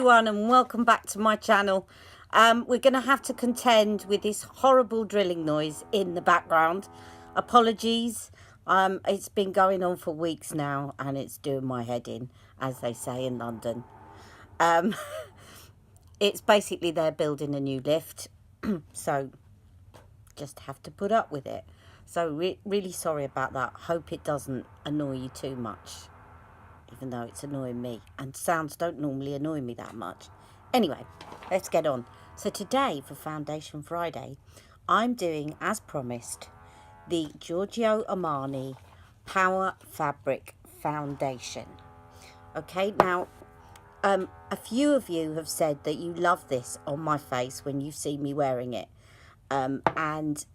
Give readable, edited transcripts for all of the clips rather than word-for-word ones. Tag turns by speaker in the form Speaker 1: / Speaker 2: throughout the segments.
Speaker 1: everyone and welcome back to my channel. We're going to have to contend with this horrible drilling noise in the background. Apologies. It's been going on for weeks now and it's doing my head in, as they say in London. It's basically they're building a new lift, so just have to put up with it. So really sorry about that. Hope it doesn't annoy you too much, even though it's annoying me, and sounds don't normally annoy me that much. Anyway, let's get on. So today for Foundation Friday, I'm doing, as promised, the Giorgio Armani Power Fabric Foundation. Okay, now a few of you have said that you love this on my face when you see me wearing it, and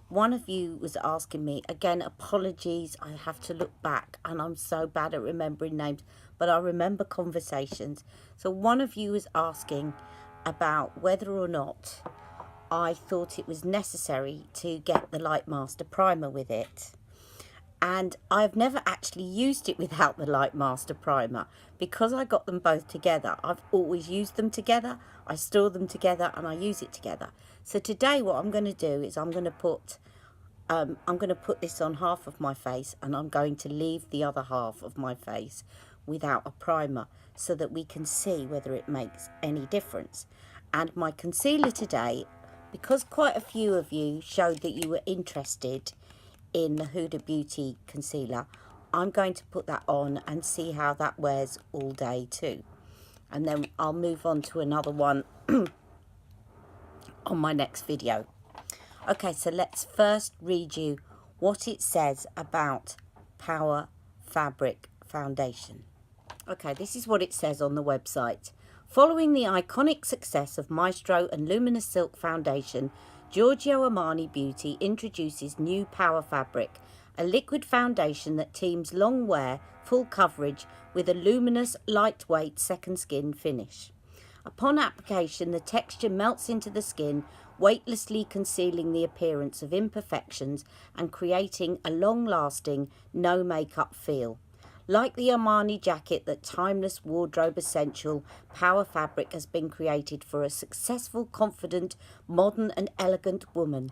Speaker 1: one of you was asking me, again, apologies, I have to look back and I'm so bad at remembering names, but I remember conversations. So one of you was asking about whether or not I thought it was necessary to get the Light Master Primer with it. And I've never actually used it without the Light Master Primer because I got them both together. I've always used them together. I store them together and I use it together. So today what I'm going to do is I'm going to put this on half of my face and I'm going to leave the other half of my face without a primer so that we can see whether it makes any difference. And my concealer today, because quite a few of you showed that you were interested in the Huda Beauty concealer, I'm going to put that on and see how that wears all day too. And then I'll move on to another one on my next video. Okay, so let's first read you what it says about Power Fabric Foundation. Okay, this is what it says on the website. Following the iconic success of Maestro and Luminous Silk Foundation, Giorgio Armani Beauty introduces new Power Fabric, a liquid foundation that teams long wear, full coverage with a luminous, lightweight second skin finish. Upon application, the texture melts into the skin, weightlessly concealing the appearance of imperfections and creating a long-lasting, no makeup feel. Like the Armani jacket, that timeless wardrobe essential, Power Fabric has been created for a successful, confident, modern and elegant woman.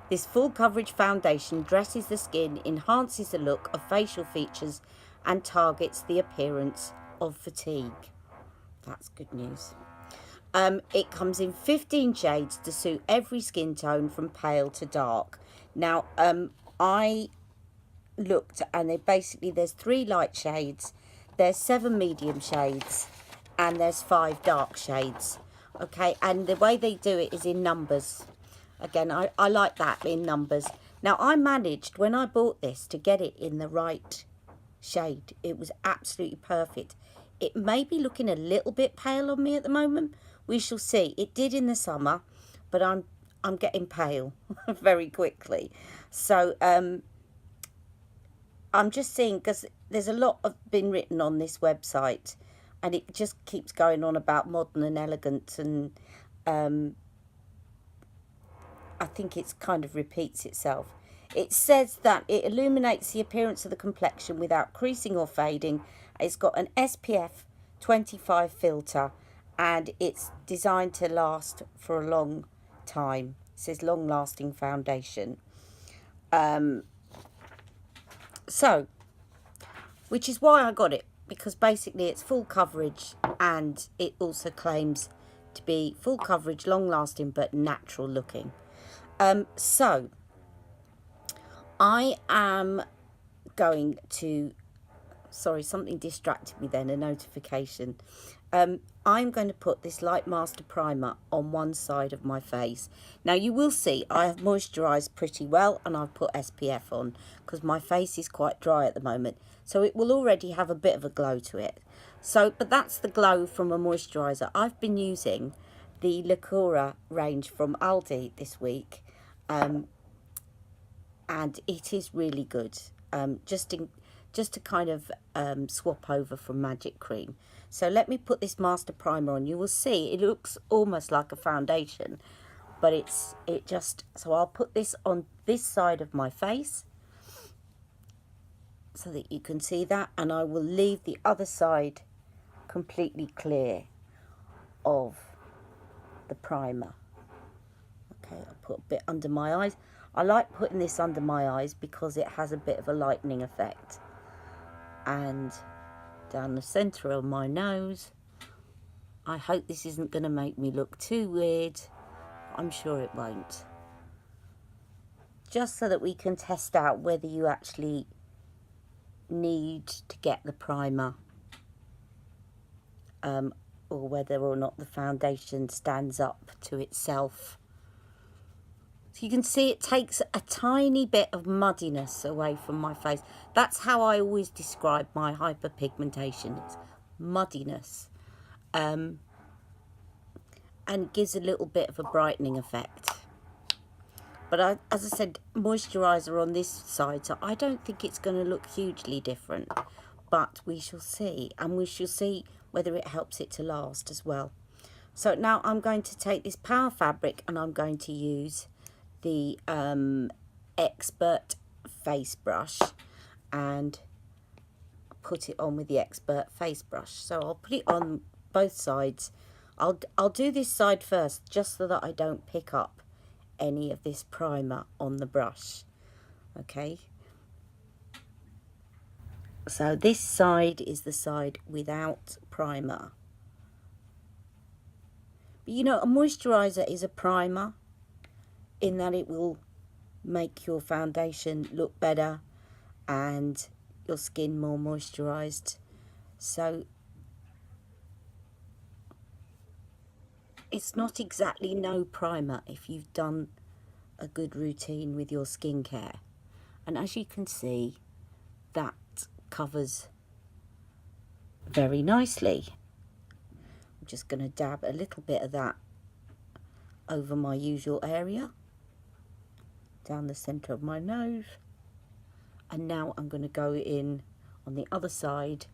Speaker 1: This full coverage foundation dresses the skin, enhances the look of facial features and targets the appearance of fatigue. That's good news. It comes in 15 shades to suit every skin tone from pale to dark. Now, I looked and there's 3 light shades, there's 7 medium shades, and there's 5 dark shades. Okay, and the way they do it is in numbers. Again, I like that, in numbers. Now, I managed, when I bought this, to get it in the right shade. It was absolutely perfect. It may be looking a little bit pale on me at the moment. We shall see. It did in the summer, but I'm getting pale very quickly. So I'm just seeing, because there's a lot of been written on this website and it just keeps going on about modern and elegant, and I think it's kind of repeats itself. It says that it illuminates the appearance of the complexion without creasing or fading. It's got an SPF 25 filter and it's designed to last for a long time. It says long lasting foundation. So, which is why I got it, because basically it's full coverage and it also claims to be full coverage, long lasting but natural looking. So I am going to, sorry, something distracted me then, a notification. I'm going to put this Light Master Primer on one side of my face. Now you will see I have moisturised pretty well and I've put SPF on because my face is quite dry at the moment. So it will already have a bit of a glow to it. So, but that's the glow from a moisturiser. I've been using the Lacura range from Aldi this week. And it is really good. Just to kind of swap over from Magic Cream. So let me put this Master Primer on. You will see it looks almost like a foundation, but so I'll put this on this side of my face so that you can see that, and I will leave the other side completely clear of the primer. Okay, I'll put a bit under my eyes. I like putting this under my eyes because it has a bit of a lightening effect. And down the centre of my nose. I hope this isn't going to make me look too weird. I'm sure it won't. Just so that we can test out whether you actually need to get the primer, or whether or not the foundation stands up to itself. So you can see it takes a tiny bit of muddiness away from my face. That's how I always describe my hyperpigmentation. It's muddiness. And gives a little bit of a brightening effect. But as I said, moisturiser on this side, so I don't think it's going to look hugely different. But we shall see, and we shall see whether it helps it to last as well. So now I'm going to take this Power fabric and I'm going to use the Expert face brush and put it on with the Expert face brush. So I'll put it on both sides. I'll do this side first, just so that I don't pick up any of this primer on the brush. Okay. So this side is the side without primer. But you know, a moisturiser is a primer in that it will make your foundation look better and your skin more moisturised. So it's not exactly no primer if you've done a good routine with your skincare. And as you can see, that covers very nicely. I'm just going to dab a little bit of that over my usual area, down the centre of my nose. And now I'm going to go in on the other side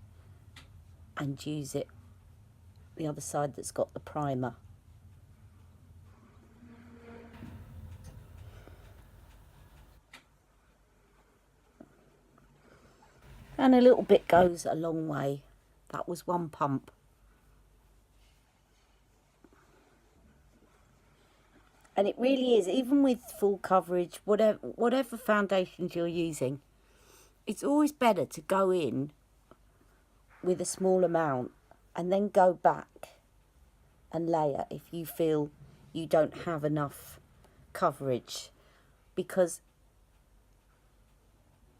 Speaker 1: and use it, the other side that's got the primer. And a little bit goes a long way. That was one pump. And it really is, even with full coverage, whatever foundations you're using, it's always better to go in with a small amount and then go back and layer if you feel you don't have enough coverage, because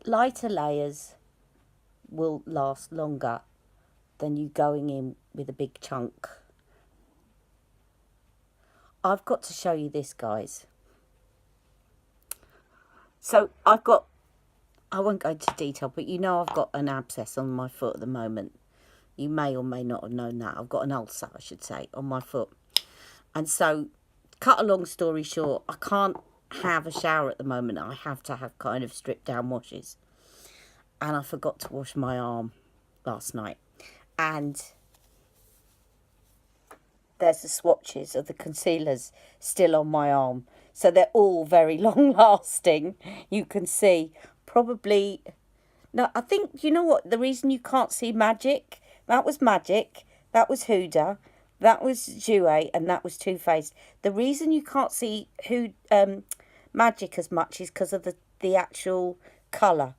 Speaker 1: lighter layers will last longer than you going in with a big chunk. I've got to show you this, guys. So I won't go into detail, but you know I've got an abscess on my foot at the moment. You may or may not have known that. I've got an ulcer, I should say, on my foot. And so, cut a long story short, I can't have a shower at the moment. I have to have kind of stripped down washes. And I forgot to wash my arm last night. And there's the swatches of the concealers still on my arm. So they're all very long lasting. You can see probably... No, I think, you know what? The reason you can't see Magic, that was Magic, that was Huda, that was Jouer, and that was Too Faced. The reason you can't see Magic as much is because of the actual colour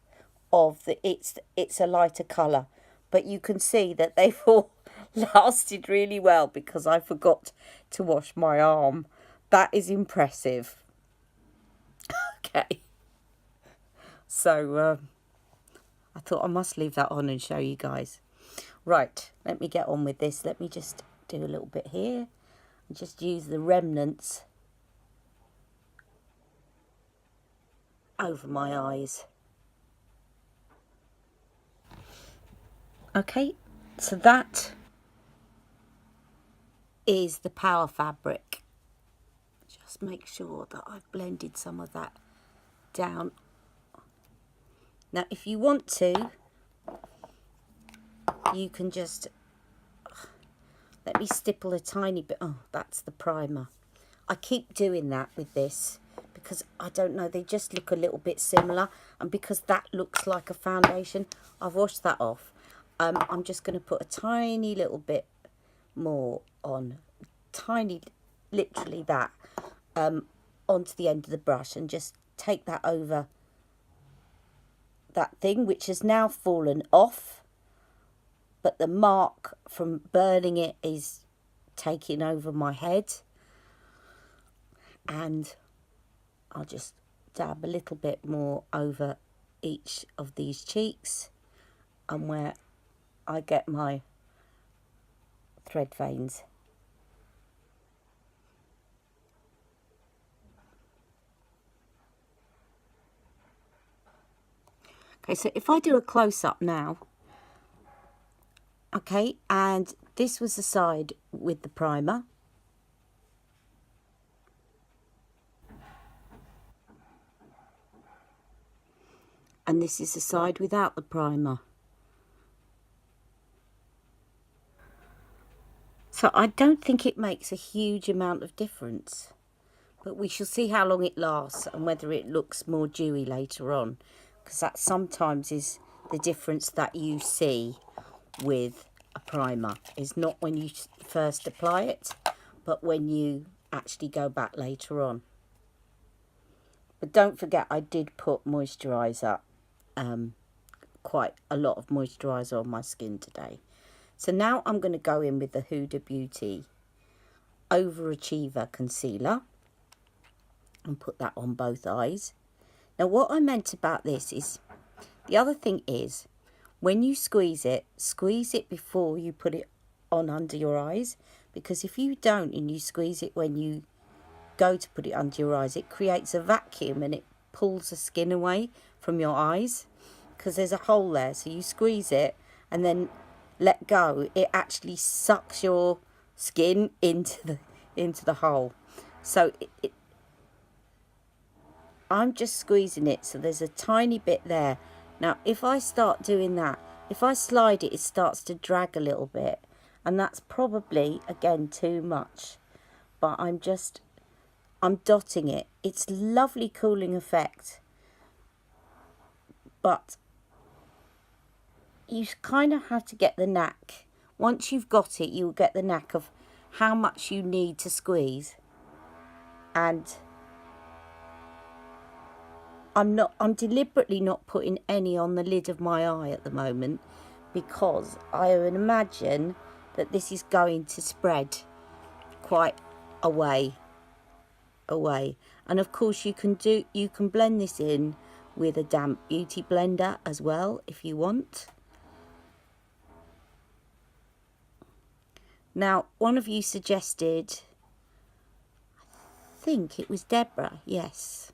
Speaker 1: of the... It's a lighter colour. But you can see that they've all lasted really well because I forgot to wash my arm. That is impressive. Okay. So, I thought I must leave that on and show you guys. Right, let me get on with this. Let me just do a little bit here. And just use the remnants over my eyes. Okay, so that is the Power fabric. Just make sure that I've blended some of that down. Now, if you want to, you can just... Let me stipple a tiny bit. Oh, that's the primer. I keep doing that with this because, I don't know, they just look a little bit similar. And because that looks like a foundation, I've washed that off. I'm just going to put a tiny little bit more on, tiny, literally that, onto the end of the brush, and just take that over that thing which has now fallen off, but the mark from burning it is taking over my head. And I'll just dab a little bit more over each of these cheeks and where I get my thread veins. Okay, so if I do a close-up now, okay, and this was the side with the primer. And this is the side without the primer. So I don't think it makes a huge amount of difference, but we shall see how long it lasts and whether it looks more dewy later on, because that sometimes is the difference that you see with a primer, is not when you first apply it, but when you actually go back later on. But don't forget, I did put moisturiser, quite a lot of moisturiser on my skin today. So now I'm going to go in with the Huda Beauty Overachiever Concealer and put that on both eyes. Now what I meant about this is, the other thing is, when you squeeze it before you put it on under your eyes, because if you don't and you squeeze it when you go to put it under your eyes, it creates a vacuum and it pulls the skin away from your eyes, because there's a hole there. So you squeeze it and then let go, it actually sucks your skin into the hole. So I'm just squeezing it, so there's a tiny bit there. Now if I start doing that, if I slide it, it starts to drag a little bit, and that's probably again too much, but I'm dotting it. It's lovely cooling effect, but you kind of have to get the knack. Once you've got it, you'll get the knack of how much you need to squeeze. And I'm deliberately not putting any on the lid of my eye at the moment, because I would imagine that this is going to spread quite away. And of course you can blend this in with a damp beauty blender as well if you want. Now, one of you suggested, I think it was Deborah, yes.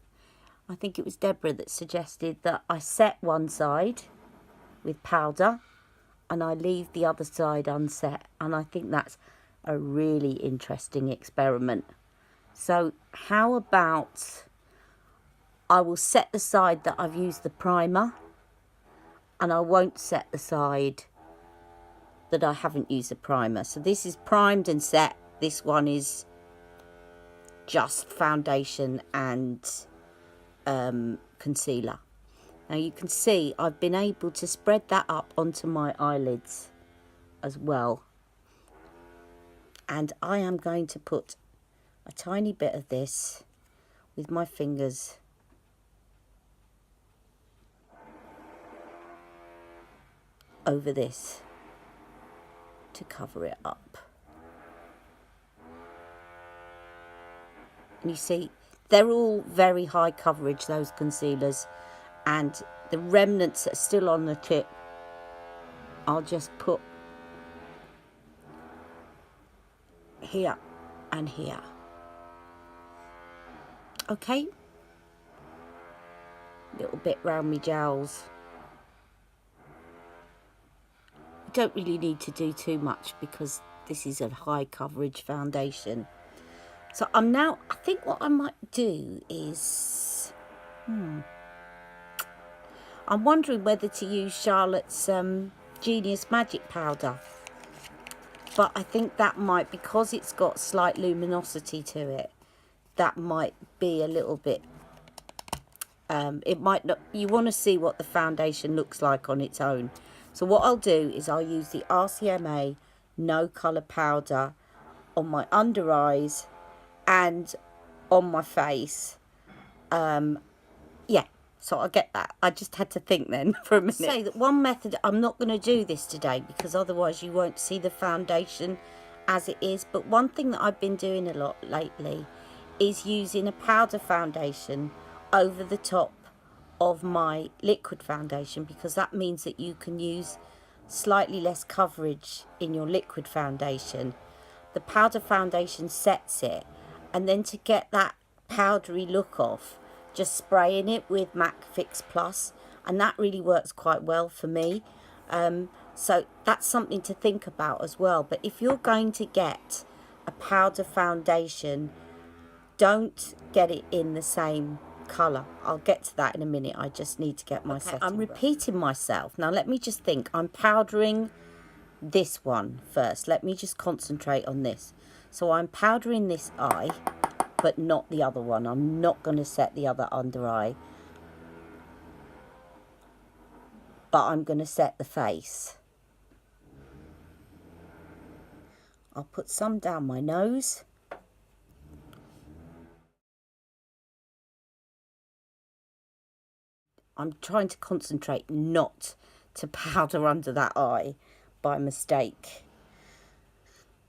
Speaker 1: I think it was Deborah that suggested that I set one side with powder and I leave the other side unset. And I think that's a really interesting experiment. So how about I will set the side that I've used the primer, and I won't set the side that I haven't used the primer. So this is primed and set. This one is just foundation and concealer. Now you can see I've been able to spread that up onto my eyelids as well. And I am going to put a tiny bit of this with my fingers over this to cover it up. And you see, they're all very high coverage, those concealers, and the remnants that are still on the tip, I'll just put here and here. Okay, little bit round my jowls. You don't really need to do too much because this is a high coverage foundation. So I'm now, I think what I might do is, I'm wondering whether to use Charlotte's Genius Magic Powder. But I think that might, because it's got slight luminosity to it, that might be a little bit, it might not, you want to see what the foundation looks like on its own. So what I'll do is I'll use the RCMA no colour powder on my under eyes and on my face. Yeah, so I get that. I just had to think then for a minute. Say that one method, I'm not going to do this today because otherwise you won't see the foundation as it is. But one thing that I've been doing a lot lately is using a powder foundation over the top of my liquid foundation, because that means that you can use slightly less coverage in your liquid foundation. The powder foundation sets it, and then to get that powdery look off, just spraying it with MAC Fix Plus, and that really works quite well for me. So that's something to think about as well. But if you're going to get a powder foundation, don't get it in the same colour. I'll get to that in a minute. I just need to get my setting. I'm repeating myself. Now let me just think. I'm powdering this one first. Let me just concentrate on this. So I'm powdering this eye, but not the other one. I'm not going to set the other under eye, but I'm going to set the face. I'll put some down my nose. I'm trying to concentrate not to powder under that eye by mistake,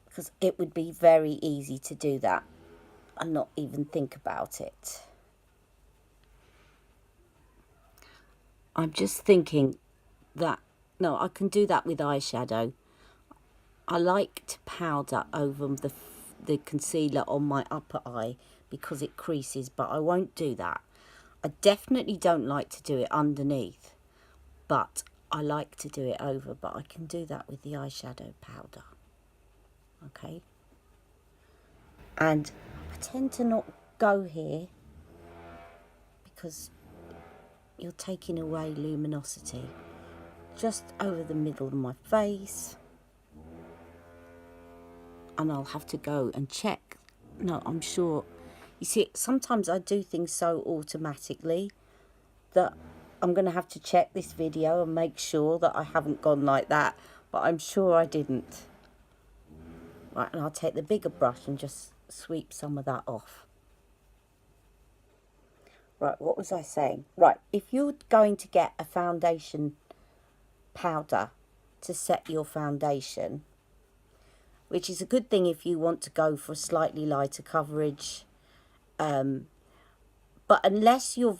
Speaker 1: because it would be very easy to do that and not even think about it. I'm just thinking that, no, I can do that with eyeshadow. I like to powder over the concealer on my upper eye because it creases, but I won't do that. I definitely don't like to do it underneath, but I like to do it over, but I can do that with the eyeshadow powder. Okay. And I tend to not go here because you're taking away luminosity. Just over the middle of my face. And I'll have to go and check. No, I'm sure. You see, sometimes I do things so automatically that I'm going to have to check this video and make sure that I haven't gone like that. But I'm sure I didn't. Right, and I'll take the bigger brush and just sweep some of that off. Right, what was I saying? Right, if you're going to get a foundation powder to set your foundation, which is a good thing if you want to go for a slightly lighter coverage, but unless you've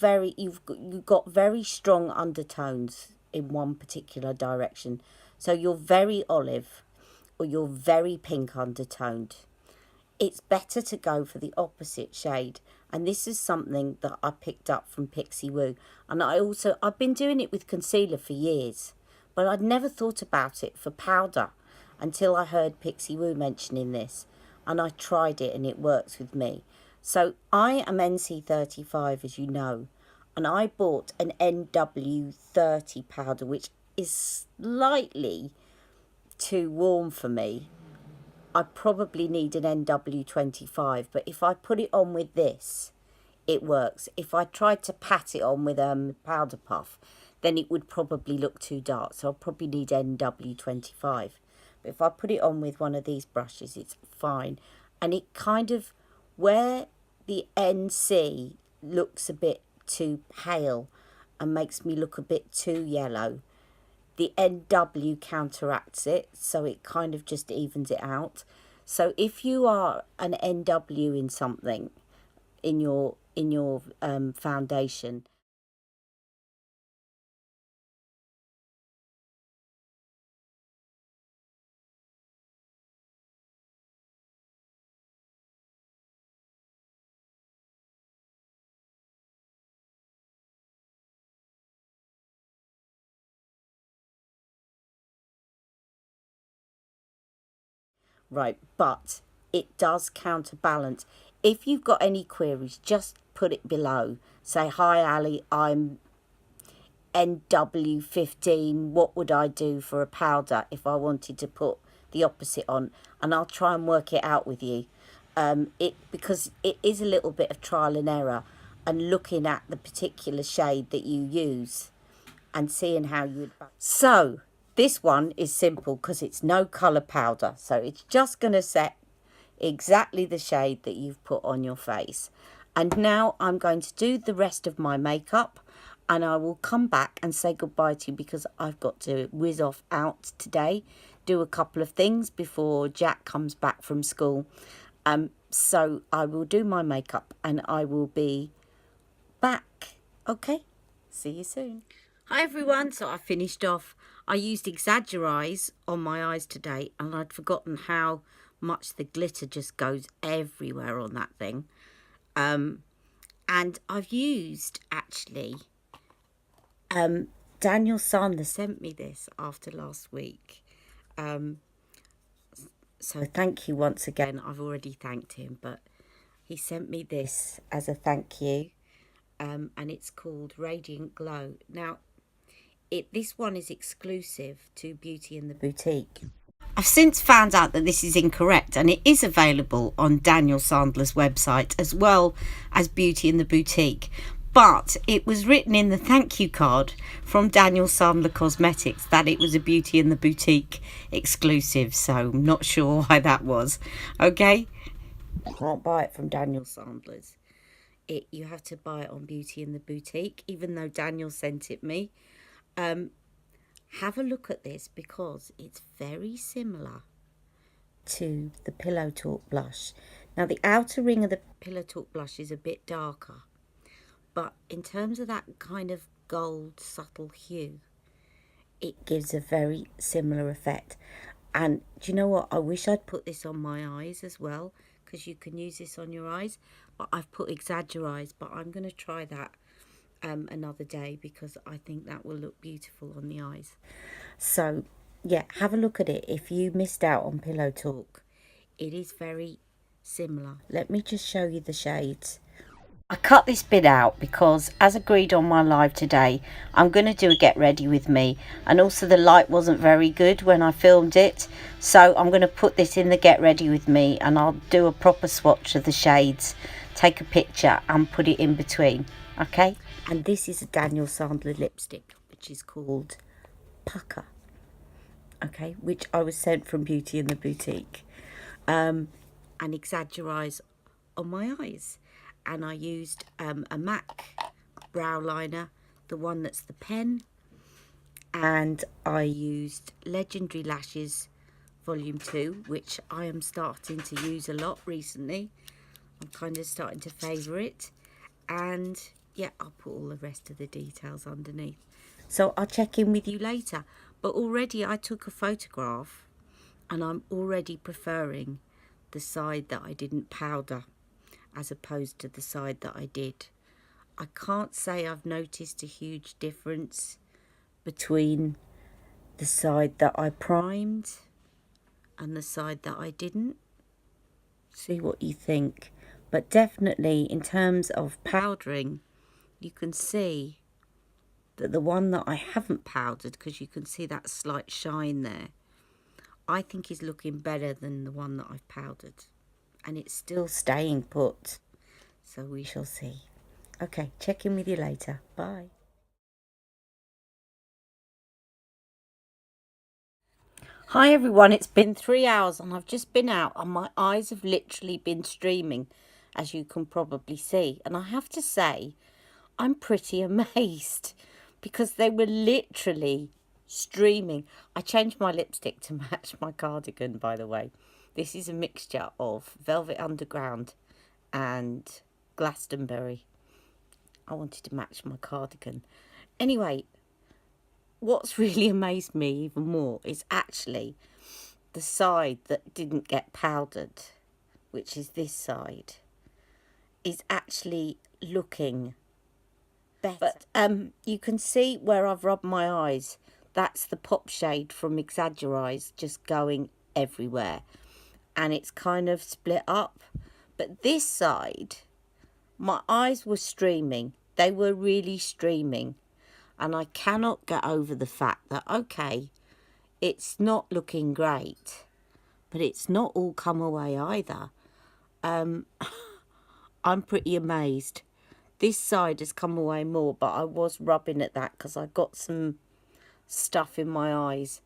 Speaker 1: got very strong undertones in one particular direction, so you're very olive or you're very pink undertoned, it's better to go for the opposite shade. And this is something that I picked up from Pixie Woo. And I've been doing it with concealer for years, but I'd never thought about it for powder until I heard Pixie Woo mentioning this, and I tried it and it works with me. So I am NC35, as you know, and I bought an NW30 powder, which is slightly too warm for me. I probably need an NW25, but if I put it on with this, it works. If I tried to pat it on with powder puff, then it would probably look too dark, so I'll probably need NW25. But if I put it on with one of these brushes, it's fine. And it kind of, where the NC looks a bit too pale and makes me look a bit too yellow, the NW counteracts it, so it kind of just evens it out. So if you are an NW in something, in your foundation, right, but it does counterbalance. If you've got any queries, just put it below. Say, hi Ali, I'm NW15. What would I do for a powder if I wanted to put the opposite on? And I'll try and work it out with you. Because it is a little bit of trial and error, and looking at the particular shade that you use and seeing how you would. So This one is simple because it's no colour powder. So it's just going to set exactly the shade that you've put on your face. And now I'm going to do the rest of my makeup, and I will come back and say goodbye to you because I've got to whiz off out today, do a couple of things before Jack comes back from school. So I will do my makeup and I will be back. Okay, see you soon. Hi everyone, so I finished off. I used exagerreyes on my eyes today, and I'd forgotten how much the glitter just goes everywhere on that thing. And I've used, actually, Daniel Sandler sent me this after last week. So thank you once again. I've already thanked him, but he sent me this as a thank you. And it's called Radiant Glow. Now, this one is exclusive to Beauty in the Boutique. I've since found out that this is incorrect, and it is available on Daniel Sandler's website as well as Beauty in the Boutique. But it was written in the thank you card from Daniel Sandler Cosmetics that it was a Beauty in the Boutique exclusive. So I'm not sure why that was. Okay? I can't buy it from Daniel Sandler's. You have to buy it on Beauty in the Boutique, even though Daniel sent it me. Have a look at this because it's very similar to the Pillow Talk blush. Now, the outer ring of the Pillow Talk blush is a bit darker, but in terms of that kind of gold subtle hue, it gives a very similar effect. And do you know what? I wish I'd put this on my eyes as well, because you can use this on your eyes. But I've put exagerreyes, but I'm going to try that another day because I think that will look beautiful on the eyes. So, yeah, have a look at it. If you missed out on Pillow Talk, it is very similar. Let me just show you the shades. I cut this bit out because, as agreed on my live today, I'm going to do a get ready with me, and also the light wasn't very good when I filmed it, so I'm going to put this in the get ready with me and I'll do a proper swatch of the shades, take a picture and put it in between. Okay? And this is a Daniel Sandler lipstick, which is called Pucker. Okay? Which I was sent from Beauty in the Boutique. And exagerreyes on my eyes. And I used a MAC brow liner, the one that's the pen. And I used Legendary Lashes Volume 2, which I am starting to use a lot recently. I'm kind of starting to favour it. And yeah, I'll put all the rest of the details underneath. So I'll check in with you later. But already I took a photograph and I'm already preferring the side that I didn't powder as opposed to the side that I did. I can't say I've noticed a huge difference between the side that I primed and the side that I didn't. See what you think. But definitely in terms of powdering, you can see that the one that I haven't powdered, because you can see that slight shine there, I think is looking better than the one that I've powdered. And it's still staying put. So we shall see. Okay, check in with you later. Bye. Hi everyone, it's been 3 hours and I've just been out and my eyes have literally been streaming, as you can probably see. And I have to say, I'm pretty amazed because they were literally streaming. I changed my lipstick to match my cardigan, by the way. This is a mixture of Velvet Underground and Glastonberry. I wanted to match my cardigan. Anyway, what's really amazed me even more is actually the side that didn't get powdered, which is this side, is actually looking better. But you can see where I've rubbed my eyes. That's the pop shade from exagerreyes just going everywhere. And it's kind of split up. But this side, my eyes were streaming. They were really streaming. And I cannot get over the fact that, okay, it's not looking great, but it's not all come away either. I'm pretty amazed. This side has come away more, but I was rubbing at that because I got some stuff in my eyes.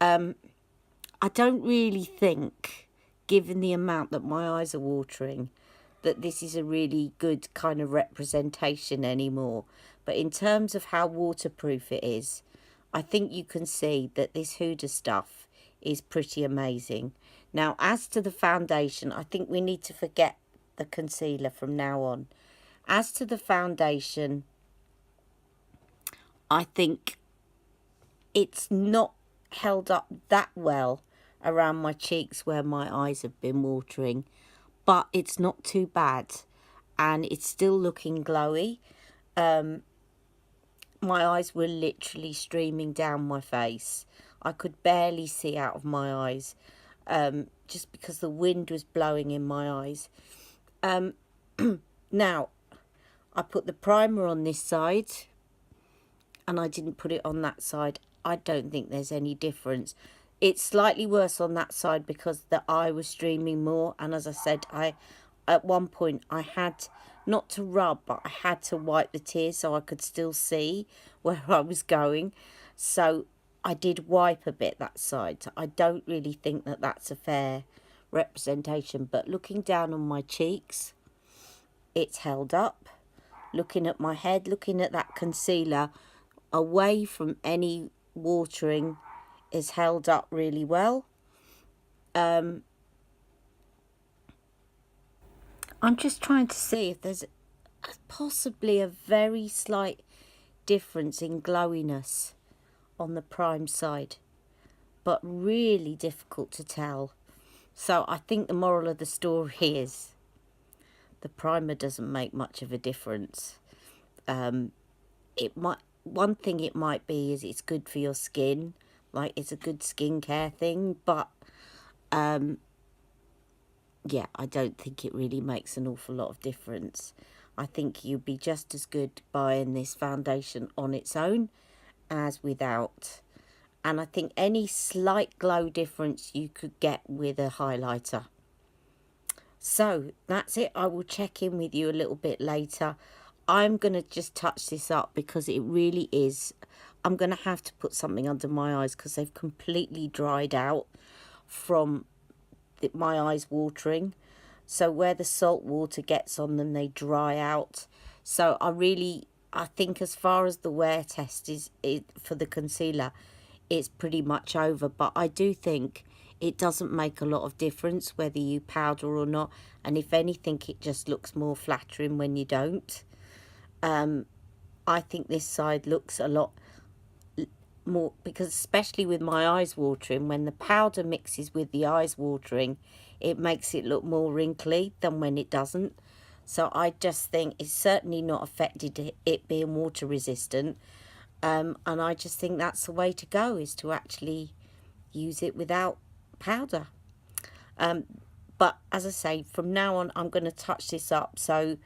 Speaker 1: I don't really think, given the amount that my eyes are watering, that this is a really good kind of representation anymore. But in terms of how waterproof it is, I think you can see that this Huda stuff is pretty amazing. Now, as to the foundation, I think we need to forget the concealer from now on. As to the foundation, I think it's not held up that well around my cheeks where my eyes have been watering, but it's not too bad and it's still looking glowy. My eyes were literally streaming down my face. I could barely see out of my eyes, just because the wind was blowing in my eyes. Now, I put the primer on this side and I didn't put it on that side. I don't think there's any difference. It's slightly worse on that side because the eye was streaming more, and as I said, at one point I had not to rub, but I had to wipe the tears so I could still see where I was going. So I did wipe a bit that side. I don't really think that that's a fair representation, but looking down on my cheeks, it's held up. Looking at my head, looking at that concealer away from any watering, is held up really well. I'm just trying to see if there's possibly a very slight difference in glowiness on the prime side, but really difficult to tell. So I think the moral of the story is the primer doesn't make much of a difference. One thing it might be is it's good for your skin, like it's a good skincare thing, but yeah, I don't think it really makes an awful lot of difference. I think you'd be just as good buying this foundation on its own as without. And I think any slight glow difference you could get with a highlighter. So that's it. I will check in with you a little bit later. I'm going to just touch this up because it really is. I'm going to have to put something under my eyes because they've completely dried out from my eyes watering. So where the salt water gets on them, they dry out. So I think as far as the wear test is for the concealer, it's pretty much over. But I do think it doesn't make a lot of difference whether you powder or not. And if anything, it just looks more flattering when you don't. I think this side looks a lot more, because especially with my eyes watering, when the powder mixes with the eyes watering, it makes it look more wrinkly than when it doesn't. So I just think it's certainly not affected it being water resistant. And I just think that's the way to go, is to actually use it without powder. But as I say, from now on, I'm going to touch this up. So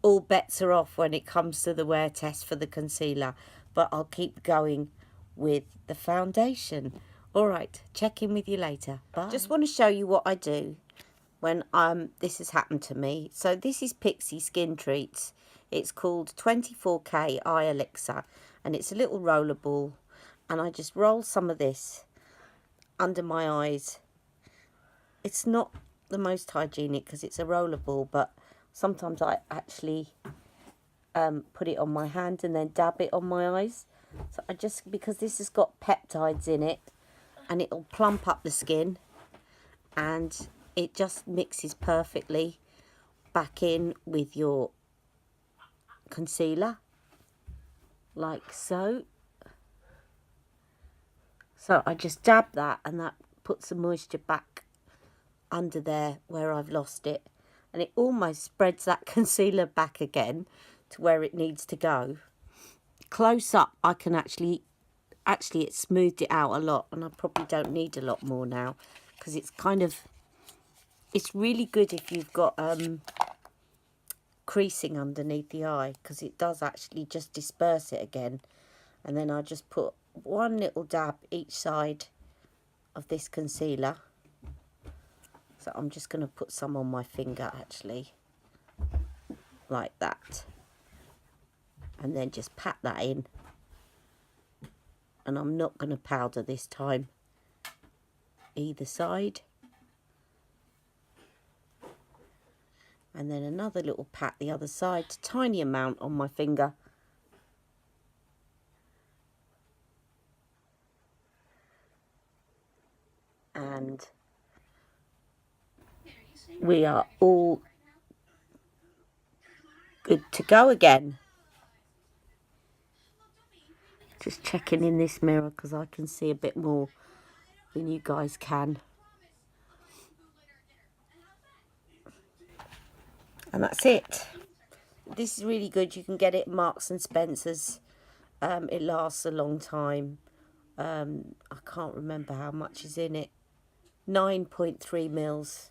Speaker 1: all bets are off when it comes to the wear test for the concealer. But I'll keep going with the foundation. All right, check in with you later. Bye. Just want to show you what I do when this has happened to me. So this is Pixie Skin Treats. It's called 24K Eye Elixir, and it's a little roller ball. And I just roll some of this under my eyes. It's not the most hygienic because it's a roller ball, but sometimes I actually put it on my hand and then dab it on my eyes. So because this has got peptides in it, and it'll plump up the skin, and it just mixes perfectly back in with your concealer, like so. So I just dab that, and that puts the moisture back under there where I've lost it, and it almost spreads that concealer back again to where it needs to go. Close up, I can actually it smoothed it out a lot, and I probably don't need a lot more now, because it's really good if you've got creasing underneath the eye, because it does actually just disperse it again. And then I just put one little dab each side of this concealer. So I'm just going to put some on my finger actually, like that, and then just pat that in. And I'm not going to powder this time either side. And then another little pat the other side, tiny amount on my finger. And we are all good to go again. Just checking in this mirror because I can see a bit more than you guys can. And that's it. This is really good. You can get it at Marks and Spencer's. It lasts a long time. I can't remember how much is in it. 9.3 mils.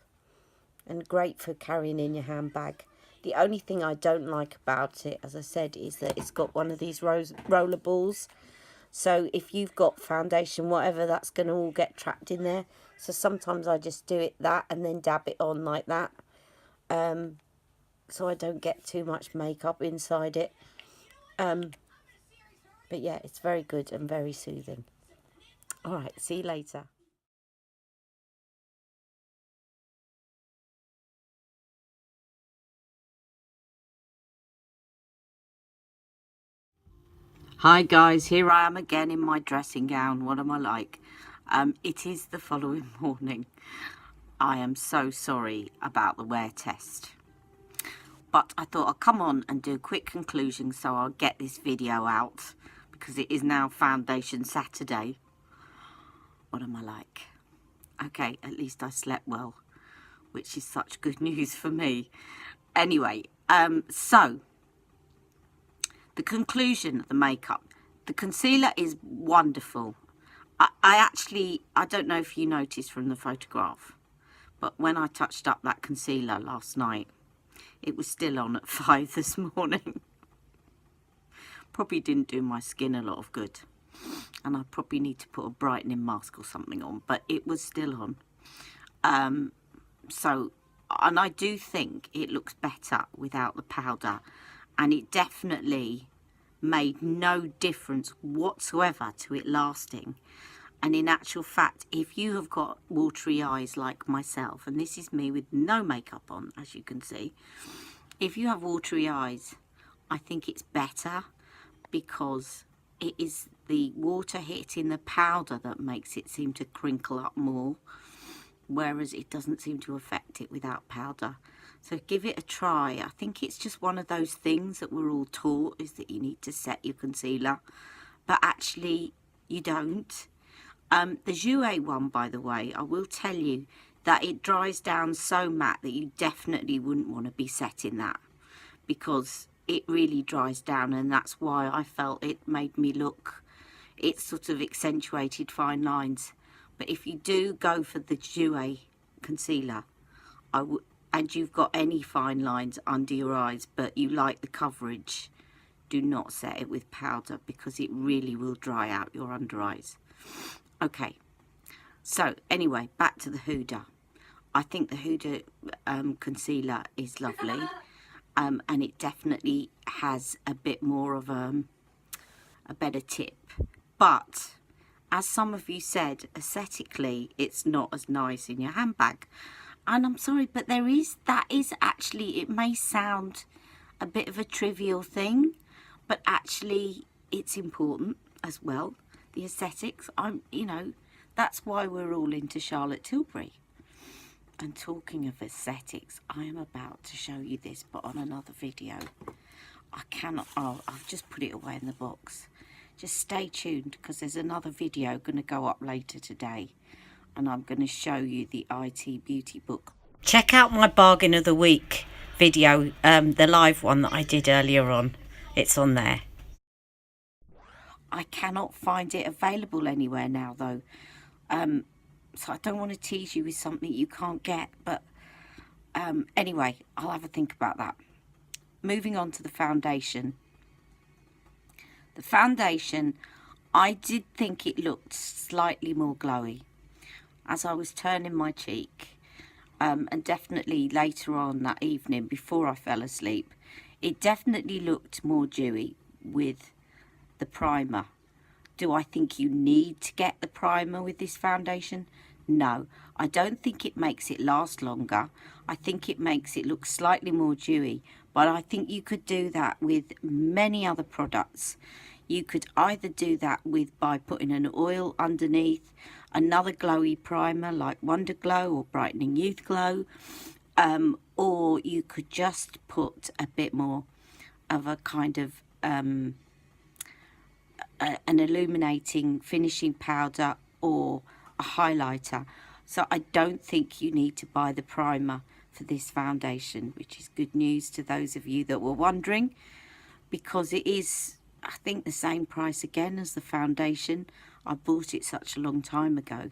Speaker 1: And great for carrying in your handbag. The only thing I don't like about it, as I said, is that it's got one of these roller balls. So if you've got foundation, whatever, that's going to all get trapped in there. So sometimes I just do it that and then dab it on like that. So I don't get too much makeup inside it. But yeah, it's very good and very soothing. All right, see you later. Hi guys, here I am again in my dressing gown. What am I like? It is the following morning. I am so sorry about the wear test. But I thought I'd come on and do a quick conclusion so I'll get this video out because it is now Foundation Saturday. What am I like? Okay, at least I slept well, which is such good news for me. Anyway, so the conclusion of the makeup. The concealer is wonderful. I don't know if you noticed from the photograph, but when I touched up that concealer last night, it was still on at 5 this morning. Probably didn't do my skin a lot of good. And I probably need to put a brightening mask or something on, but it was still on. And I do think it looks better without the powder. And it definitely made no difference whatsoever to it lasting. And in actual fact, if you have got watery eyes like myself, and this is me with no makeup on, as you can see, if you have watery eyes, I think it's better because it is the water hitting the powder that makes it seem to crinkle up more, whereas it doesn't seem to affect it without powder. So give it a try. I think it's just one of those things that we're all taught, is that you need to set your concealer, but actually you don't. The Jouer one, by the way, I will tell you that it dries down so matte that you definitely wouldn't want to be setting that, because it really dries down, and that's why I felt it made me look, it sort of accentuated fine lines. But if you do go for the Jouer concealer, and you've got any fine lines under your eyes but you like the coverage, do not set it with powder because it really will dry out your under eyes. Okay, so anyway, back to the Huda. I think the Huda concealer is lovely, and it definitely has a bit more of a better tip. But as some of you said, aesthetically, it's not as nice in your handbag. And I'm sorry, but that is actually, it may sound a bit of a trivial thing, but actually it's important as well. The aesthetics, you know, that's why we're all into Charlotte Tilbury. And talking of aesthetics, I am about to show you this, but on another video. I cannot, I've just put it away in the box. Just stay tuned, because there's another video going to go up later today. And I'm going to show you the IT Beauty book. Check out my Bargain of the Week video, the live one that I did earlier on. It's on there. I cannot find it available anywhere now, though. So I don't want to tease you with something you can't get. But anyway, I'll have a think about that. Moving on to the foundation. The foundation, I did think it looked slightly more glowy as I was turning my cheek, and definitely later on that evening before I fell asleep, it definitely looked more dewy with the primer Do I think you need to get the primer with this foundation? No, I don't think it makes it last longer. I think it makes it look slightly more dewy, but I think you could do that with many other products. You could either do that by putting an oil underneath, another glowy primer like Wonder Glow or Brightening Youth Glow, or you could just put a bit more of a kind of an illuminating finishing powder or a highlighter. So I don't think you need to buy the primer for this foundation, which is good news to those of you that were wondering, because it is, I think, the same price again as the foundation. I bought it such a long time ago,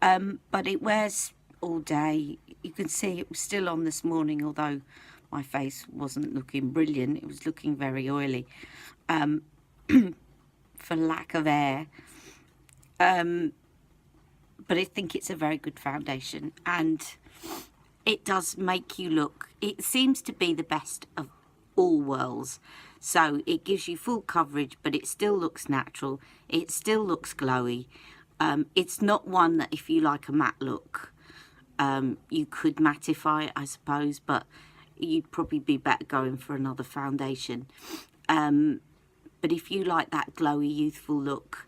Speaker 1: but it wears all day. You can see it was still on this morning, although my face wasn't looking brilliant. It was looking very oily for lack of air, but I think it's a very good foundation, and it does make you look, it seems to be the best of all worlds. So it gives you full coverage, but it still looks natural, it still looks glowy. It's not one that, if you like a matte look, you could mattify it, I suppose, but you'd probably be better going for another foundation. But if you like that glowy, youthful look,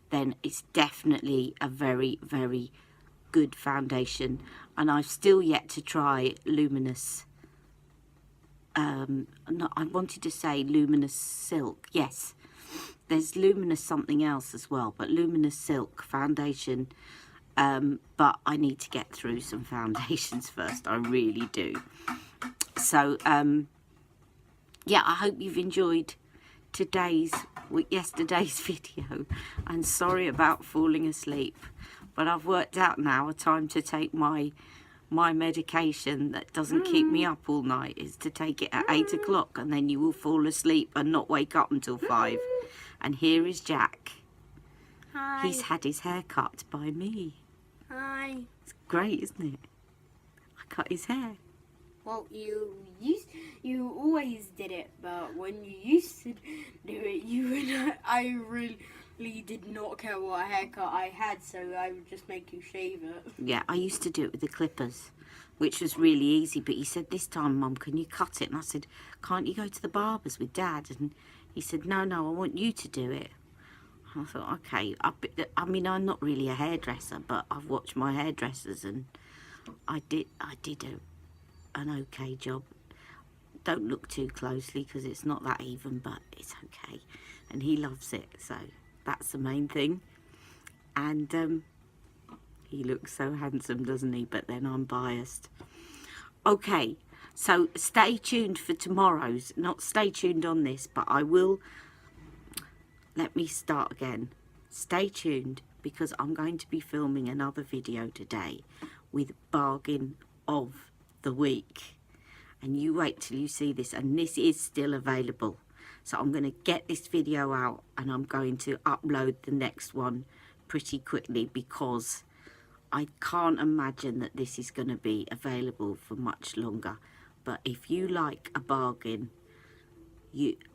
Speaker 1: then it's definitely a very, very good foundation. And I've still yet to try Luminous. No, I wanted to say Luminous Silk. Yes, there's Luminous something else as well, but Luminous Silk foundation. But I need to get through some foundations first. I really do. So, yeah, I hope you've enjoyed yesterday's video, and sorry about falling asleep, but I've worked out now a time to take my medication that doesn't keep me up all night is to take it at 8 o'clock, and then you will fall asleep and not wake up until 5. And here is Jack.
Speaker 2: Hi.
Speaker 1: He's had his hair cut by me.
Speaker 2: Hi.
Speaker 1: It's great, isn't it? I cut his hair.
Speaker 2: Well, you always did it, but when you used to do it, I really did not care what haircut I had, so I would just make you shave it.
Speaker 1: Yeah, I used to do it with the clippers, which was really easy, but he said, this time, Mum, can you cut it? And I said, can't you go to the barber's with Dad? And he said, no, I want you to do it. I thought, okay. I mean, I'm not really a hairdresser, but I've watched my hairdressers, and I did an okay job. Don't look too closely because it's not that even, but it's okay. And he loves it, so that's the main thing. And he looks so handsome, doesn't he? But then I'm biased. Okay, so stay tuned for tomorrow's, not stay tuned on this, but I will, let me start again. Stay tuned, because I'm going to be filming another video today with bargain of the week. And you wait till you see this, and this is still available. So I'm going to get this video out, and I'm going to upload the next one pretty quickly, because I can't imagine that this is going to be available for much longer. But if you like a bargain,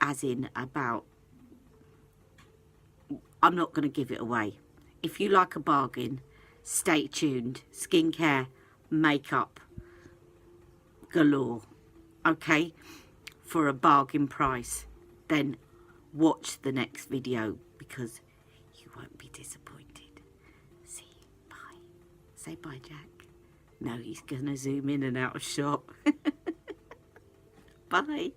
Speaker 1: as in about, I'm not going to give it away. If you like a bargain, stay tuned. Skincare, makeup, galore. Okay, for a bargain price, then watch the next video, because you won't be disappointed. See, bye. Say bye, Jack. No, he's gonna zoom in and out of shot. Bye.